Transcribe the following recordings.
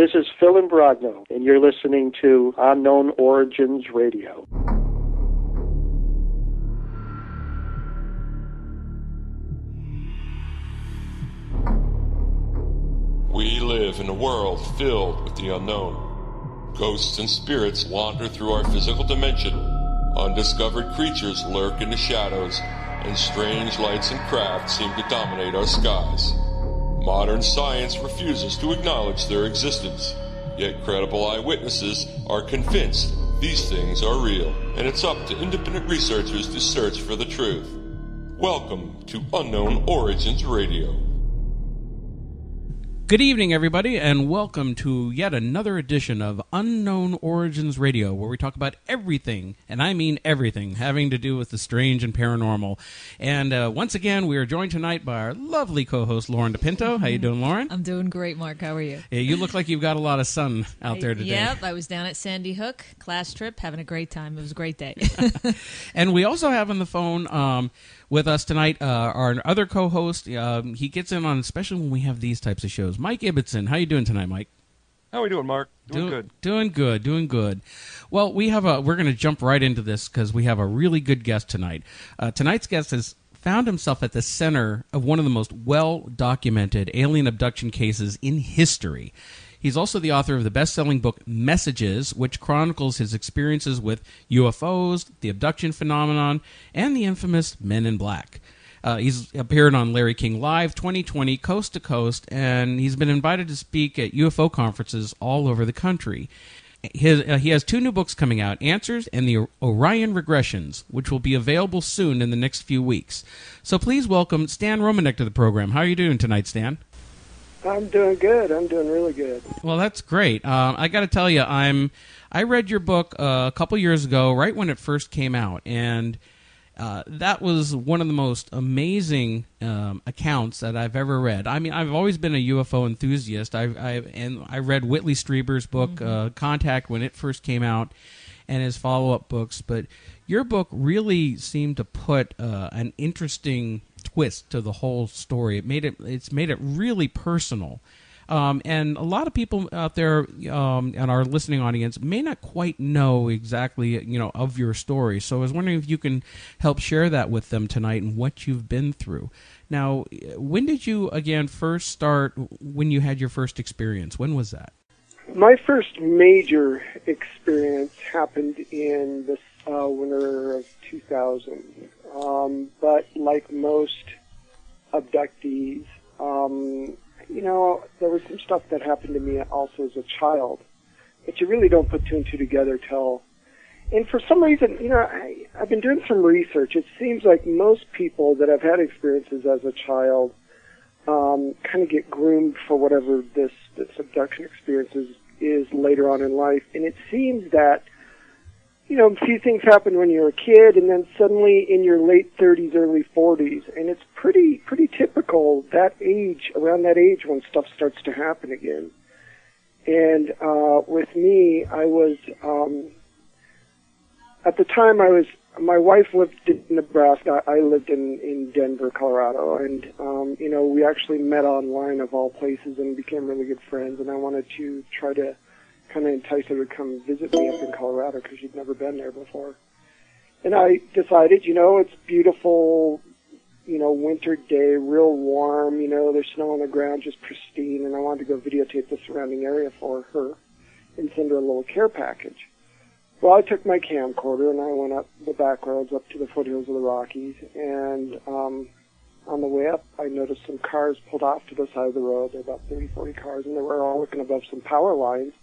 This is Phil Imbrogno, and you're listening to Unknown Origins Radio. We live in a world filled with the unknown. Ghosts and spirits wander through our physical dimension. Undiscovered creatures lurk in the shadows, and strange lights and craft seem to dominate our skies. Modern science refuses to acknowledge their existence, yet credible eyewitnesses are convinced these things are real, and it's up to independent researchers to search for the truth. Welcome to Unknown Origins Radio. Good evening, everybody, and welcome to yet another edition of Unknown Origins Radio, where we talk about everything, and I mean everything, having to do with the strange and paranormal. And once again, we are joined tonight by our lovely co-host, Lauren DePinto. How you doing, Lauren? I'm doing great, Mark. How are you? Yeah, you look like you've got a lot of sun out there today. Yep, I was down at Sandy Hook, class trip, having a great time. It was a great day. And we also have on the phone with us tonight our other co-host. He gets in on, especially when we have these types of shows, Mike Ibbotson. How you doing tonight, Mike? How are we doing, Mark? Doing good. Doing good. Well, we're going to jump right into this because we have a really good guest tonight. Tonight's guest has found himself at the center of one of the most well-documented alien abduction cases in history. He's also the author of the best-selling book Messages, which chronicles his experiences with UFOs, the abduction phenomenon, and the infamous Men in Black. He's appeared on Larry King Live 2020, Coast to Coast, and he's been invited to speak at UFO conferences all over the country. He has two new books coming out, Answers and the Orion Regressions, which will be available soon in the next few weeks. So please welcome Stan Romanek to the program. How are you doing tonight, Stan? I'm doing good. I'm doing really good. Well, that's great. I got to tell you, I read your book a couple years ago, right when it first came out, and that was one of the most amazing accounts that I've ever read. I mean, I've always been a UFO enthusiast. I read Whitley Strieber's book, Contact, when it first came out, and his follow-up books. But your book really seemed to put an interesting twist to the whole story. It's made it really personal. And a lot of people out there in our listening audience may not quite know exactly, of your story. So I was wondering if you can help share that with them tonight and what you've been through. Now, when did you, again, first start, when you had your first experience? When was that? My first major experience happened in the winter of 2000. But like most abductees, there was some stuff that happened to me also as a child, but you really don't put two and two together and for some reason, I've been doing some research. It seems like most people that have had experiences as a child kind of get groomed for whatever this abduction experience is later on in life, and it seems that a few things happen when you're a kid, and then suddenly in your late 30s, early 40s, and it's pretty typical around that age when stuff starts to happen again. And with me, I was at the time my wife lived in Nebraska. I lived in Denver, Colorado, and we actually met online of all places and became really good friends. And I wanted to try to kind of entice her to come visit me up in Colorado because she'd never been there before. And I decided, it's beautiful, winter day, real warm, there's snow on the ground, just pristine, and I wanted to go videotape the surrounding area for her and send her a little care package. Well, I took my camcorder and I went up the back roads up to the foothills of the Rockies, and on the way up, I noticed some cars pulled off to the side of the road. There were about 30, 40 cars, and they were all looking above some power lines.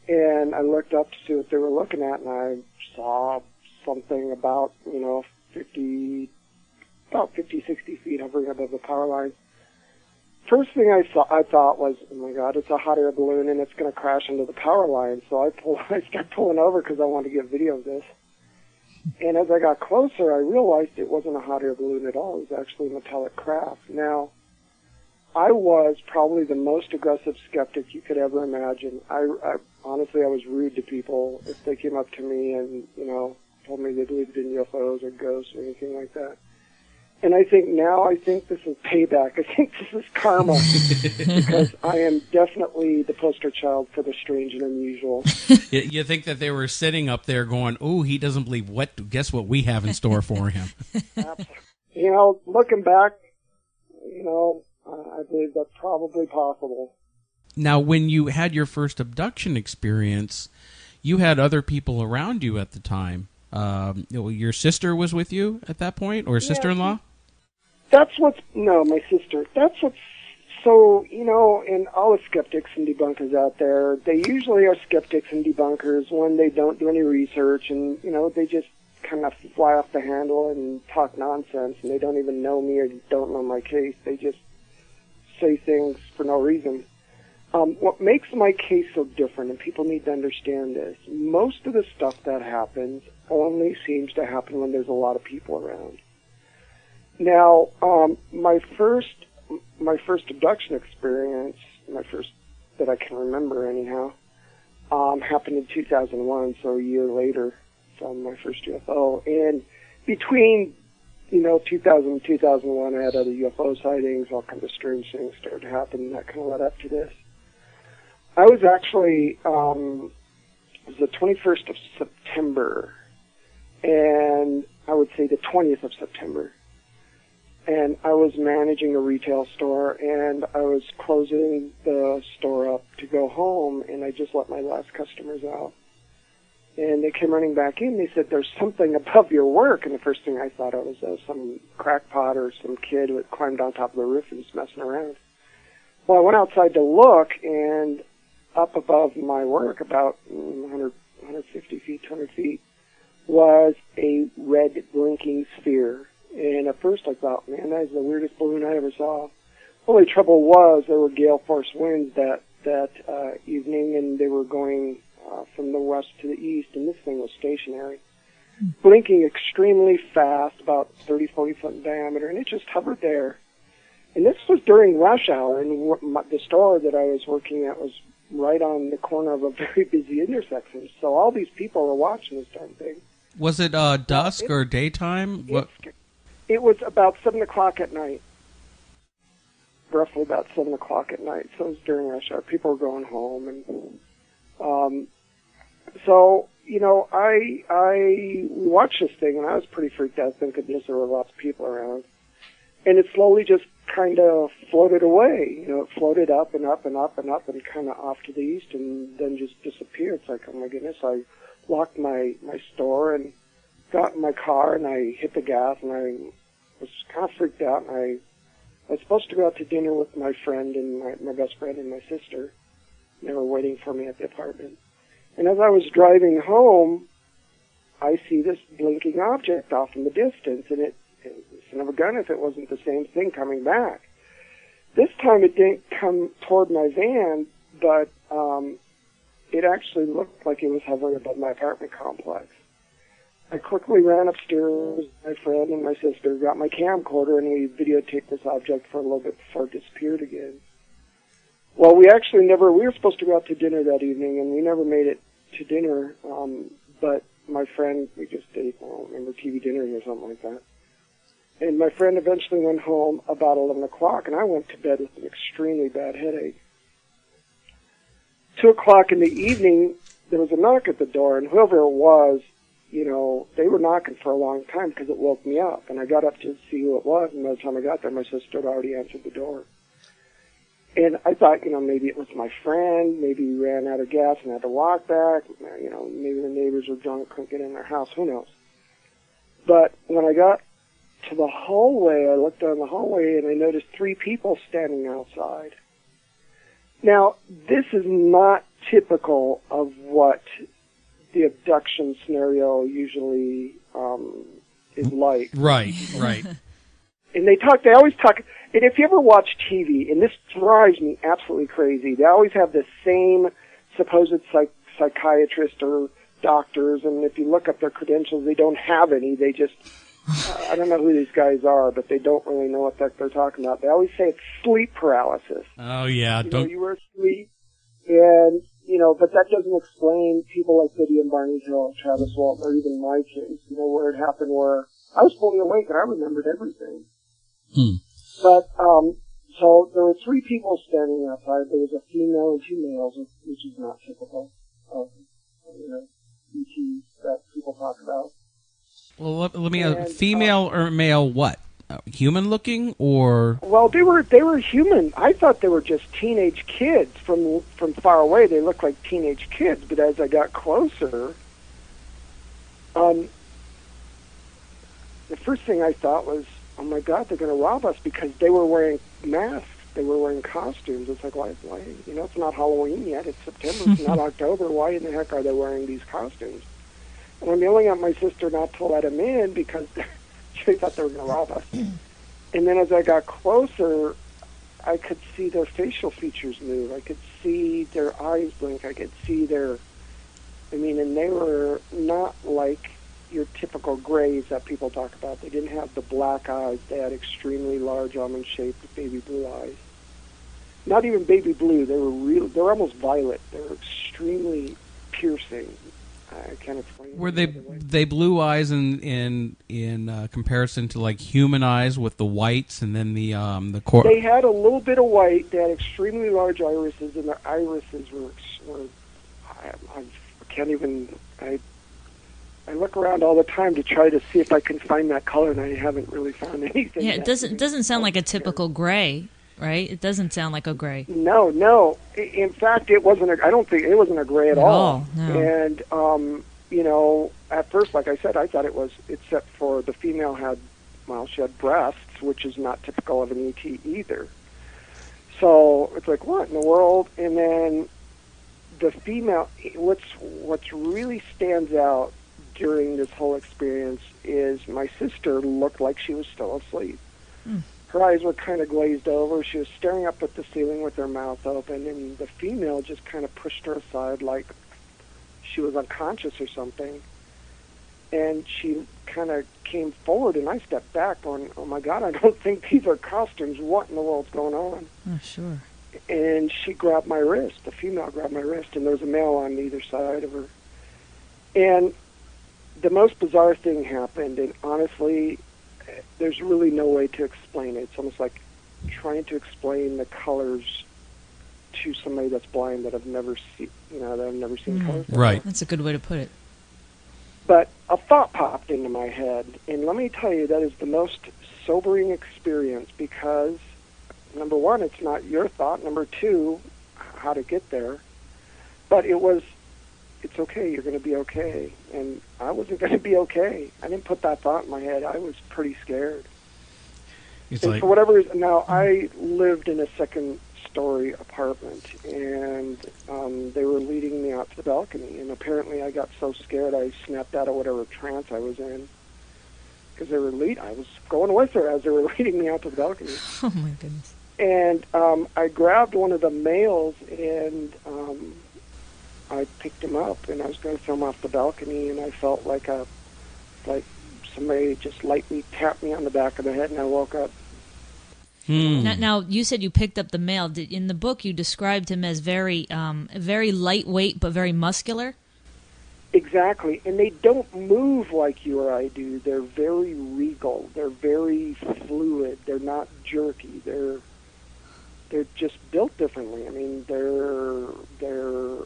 And I looked up to see what they were looking at, and I saw something about, 50, 60 feet hovering above the power lines. First thing I thought was, oh my God, it's a hot air balloon and it's going to crash into the power line. So I started pulling over because I wanted to get video of this. And as I got closer, I realized it wasn't a hot air balloon at all. It was actually a metallic craft. Now, I was probably the most aggressive skeptic you could ever imagine. Honestly, I was rude to people if they came up to me and, told me they believed in UFOs or ghosts or anything like that. And I think this is payback. I think this is karma because I am definitely the poster child for the strange and unusual. You think that they were sitting up there going, "Oh, he doesn't believe what? Guess what we have in store for him." You know, looking back, you know, I believe that's probably possible. Now, when you had your first abduction experience, you had other people around you at the time. Your sister was with you at that point, or sister-in-law? My sister. That's what's so, you know, and all the skeptics and debunkers out there, they usually are skeptics and debunkers when they don't do any research and, you know, they just kind of fly off the handle and talk nonsense and they don't even know me or don't know my case. They just say things for no reason. What makes my case so different, and people need to understand this, most of the stuff that happens only seems to happen when there's a lot of people around. Now, my first abduction experience, my first that I can remember anyhow, happened in 2001, so a year later from my first UFO. And between, you know, 2000 and 2001, I had other UFO sightings, all kinds of strange things started to happen, and that kind of led up to this. I was actually, it was the 21st of September, and I would say the 20th of September. And I was managing a retail store, and I was closing the store up to go home, and I just let my last customers out. And they came running back in. They said, "There's something above your work." And the first thing I thought of was some crackpot or some kid who had climbed on top of the roof and was messing around. Well, I went outside to look, and up above my work, about 150 feet, 200 feet, was a red blinking sphere. And at first I thought, man, that is the weirdest balloon I ever saw. Only trouble was there were gale force winds that evening, and they were going from the west to the east, and this thing was stationary, blinking extremely fast, about 30, 40 foot in diameter, and it just hovered there. And this was during rush hour, and the store that I was working at was right on the corner of a very busy intersection. So all these people were watching this darn thing. Was it dusk or daytime? It was about 7 o'clock at night. Roughly about 7 o'clock at night. So it was during rush hour. People were going home. And so, you know, I watched this thing, and I was pretty freaked out thinking there were lots of people around. And it slowly just kind of floated away. You know, it floated up and up and up and up and kind of off to the east and then just disappeared. It's like, oh my goodness, I locked my store and got in my car and I hit the gas and I was kind of freaked out. And I was supposed to go out to dinner with my friend and my best friend and my sister. They were waiting for me at the apartment. And as I was driving home, I see this blinking object off in the distance, and it's son of a gun if it wasn't the same thing coming back. This time it didn't come toward my van, but it actually looked like it was hovering above my apartment complex. I quickly ran upstairs with my friend and my sister, got my camcorder, and we videotaped this object for a little bit before it disappeared again. Well, we were supposed to go out to dinner that evening, and we never made it to dinner, but my friend, we just did, I don't remember, TV dinner or something like that. And my friend eventually went home about 11 o'clock, and I went to bed with an extremely bad headache. 2 o'clock in the evening, there was a knock at the door, and whoever it was, you know, they were knocking for a long time because it woke me up. And I got up to see who it was, and by the time I got there, my sister had already answered the door. And I thought, you know, maybe it was my friend, maybe he ran out of gas and had to walk back, you know, maybe the neighbors were drunk, couldn't get in their house, who knows. But when I got to the hallway, I looked down the hallway and I noticed 3 people standing outside. Now, this is not typical of what the abduction scenario usually is like. Right. And they always talk, and if you ever watch TV, and this drives me absolutely crazy, they always have the same supposed psychiatrist or doctors, and if you look up their credentials, they don't have any. They just, I don't know who these guys are, but they don't really know what the heck they're talking about. They always say it's sleep paralysis. Oh, yeah. You were asleep, and, you know, but that doesn't explain people like Biddy and Barney Hill, Travis Walton, or even my case, where it happened where I was fully awake and I remembered everything. But, so there were 3 people standing outside. There was a female and 2 males, which is not typical of, ETs that people talk about. Well, let me ask, female or male what? Human looking or? Well, they were human. I thought they were just teenage kids from far away. They looked like teenage kids, but as I got closer, the first thing I thought was, oh my God, they're going to rob us, because they were wearing masks. They were wearing costumes. It's like, why? It's not Halloween yet. It's September. It's not October. Why in the heck are they wearing these costumes? And I'm yelling at my sister not to let them in because she thought they were going to rob us. And then as I got closer, I could see their facial features move. I could see their eyes blink. I could see and they were not like your typical grays that people talk about. They didn't have the black eyes. They had extremely large almond-shaped baby blue eyes. Not even baby blue. They were almost violet. They were extremely piercing. I can't explain. Were they blue eyes in comparison to like human eyes with the whites and then the core? They had a little bit of white. They had extremely large irises, and their irises were I can't even. I look around all the time to try to see if I can find that color, and I haven't really found anything. Yeah, it doesn't sound like a typical gray, right? It doesn't sound like a gray. No. In fact, I don't think it wasn't a gray at all. No. And at first, like I said, I thought it was, except for the female she had breasts, which is not typical of an ET either. So it's like, what in the world? And then the female, what's really stands out during this whole experience is my sister looked like she was still asleep. Her eyes were kind of glazed over. She was staring up at the ceiling with her mouth open, and the female just kind of pushed her aside like she was unconscious or something. And she kind of came forward, and I stepped back going, oh my God, I don't think these are costumes. What in the world's going on? Oh, sure. And she grabbed my wrist. The female grabbed my wrist, and there was a male on either side of her. And the most bizarre thing happened, and honestly, there's really no way to explain it. It's almost like trying to explain the colors to somebody that's blind that I've never seen, colors. Right. That's a good way to put it. But a thought popped into my head, and let me tell you, that is the most sobering experience because, number one, it's not your thought. Number two, how to get there. But it's okay, you're going to be okay. And I wasn't going to be okay. I didn't put that thought in my head. I was pretty scared. For whatever reason, now I lived in a second-story apartment, and they were leading me out to the balcony. And apparently I got so scared I snapped out of whatever trance I was in. Because I was going with her as they were leading me out to the balcony. Oh, my goodness. And I grabbed one of the males, and I picked him up, and I was going to throw him off the balcony, and I felt like somebody just lightly tapped me on the back of the head, and I woke up. Now, you said you picked up the male. In the book, you described him as very lightweight but very muscular. Exactly, and they don't move like you or I do. They're very regal. They're very fluid. They're not jerky. They're just built differently. I mean, they're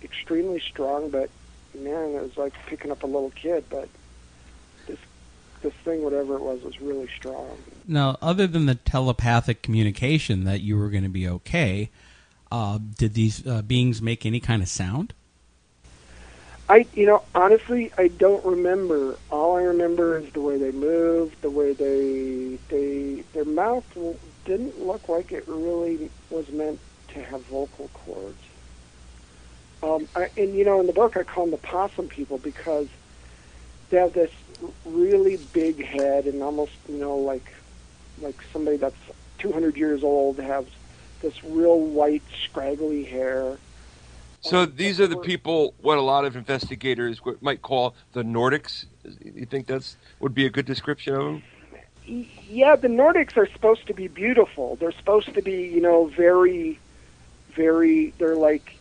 extremely strong, but man, it was like picking up a little kid. But this thing, whatever it was really strong. Now, other than the telepathic communication that you were going to be okay, did these beings make any kind of sound? Honestly, I don't remember. All I remember is the way they moved, the way their mouth didn't look like it really was meant to have vocal cords. In the book I call them the possum people because they have this really big head and almost, like somebody that's 200 years old has this real white, scraggly hair. So these are the people, what a lot of investigators might call the Nordics. You think that's would be a good description of them? Yeah, the Nordics are supposed to be beautiful. They're supposed to be, very, very, they're like,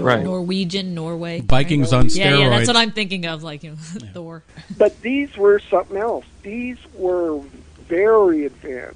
Right. Norwegian, Norway. Vikings on steroids. Yeah, that's what I'm thinking of, like Thor. But these were something else. These were very advanced.